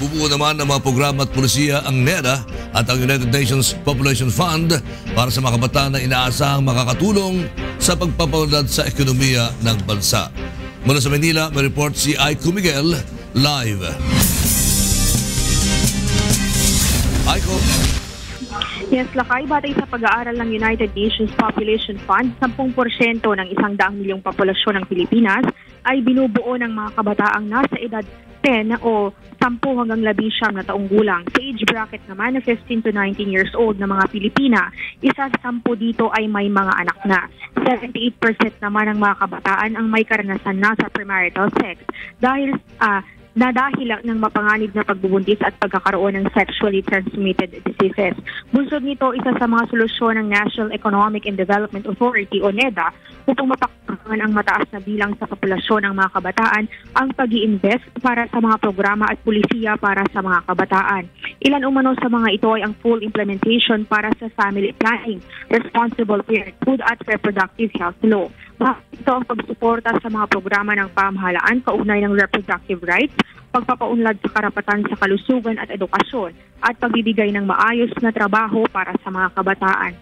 Bubuo naman ng mga programa at pulisiya ang NEDA at ang United Nations Population Fund para sa mga kabataan na inaasahang makakatulong sa pagpapaunlad sa ekonomiya ng bansa. Mula sa Manila, may report si Aiko Miguel, live. Aiko. Yes, Lakay, batay sa pag-aaral ng United Nations Population Fund, 10% ng 100 milyong populasyon ng Pilipinas ay binubuo ng mga kabataang nasa edad 10 o 10 hanggang 19 na taong gulang. Sa age bracket naman na 15 to 19 years old na mga Pilipina, isa sa 10 dito ay may mga anak na. 78% naman ng mga kabataan ang may karanasan na sa premarital sex dahil ng mapanganib na pagbubuntis at pagkakaroon ng sexually transmitted diseases. Bunsod nito, isa sa mga solusyon ng National Economic and Development Authority o NEDA upang mapakinabangan ang mataas na bilang sa populasyon ng mga kabataan ang pag-i-invest para sa mga programa at pulisiya para sa mga kabataan. Ilan umano sa mga ito ay ang full implementation para sa family planning, responsible parenthood at reproductive health law. Ito ang pagsuporta sa mga programa ng pamahalaan kaugnay ng reproductive rights, pagpapaunlad sa karapatan sa kalusugan at edukasyon, at pagbibigay ng maayos na trabaho para sa mga kabataan.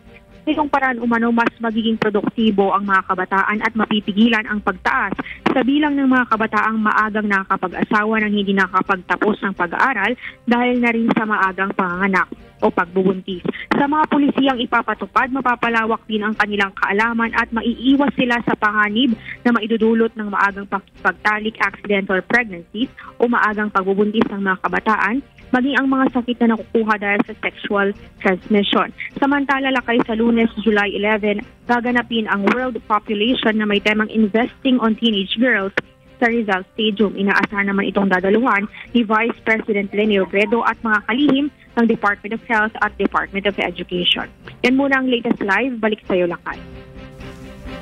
Sa itong paraan umano, mas magiging produktibo ang mga kabataan at mapipigilan ang pagtaas sa bilang ng mga kabataang maagang nakakapag-asawa nang hindi nakakapagtapos ng pag-aaral dahil na rin sa maagang panganganak o pagbubuntis. Sa mga pulisiyang ipapatupad, mapapalawak din ang kanilang kaalaman at maiiwas sila sa panganib na maidudulot ng maagang pagtalik, accidental pregnancies o maagang pagbubuntis ng mga kabataan, maging ang mga sakit na nakukuha dahil sa sexual transmission. Samantala, Lakay, sa Lunes, July 11, gaganapin ang World Population na may temang Investing on Teenage Girls sa Rizal Stadium. Inaasahan naman itong dadaluhan ni Vice President Leni Robredo at mga kalihim ng Department of Health at Department of Education. Yan muna ang latest live. Balik sa iyo, Lakay.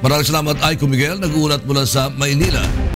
Maraming salamat, Aiko Miguel. Nag-uulat mula sa Maynila.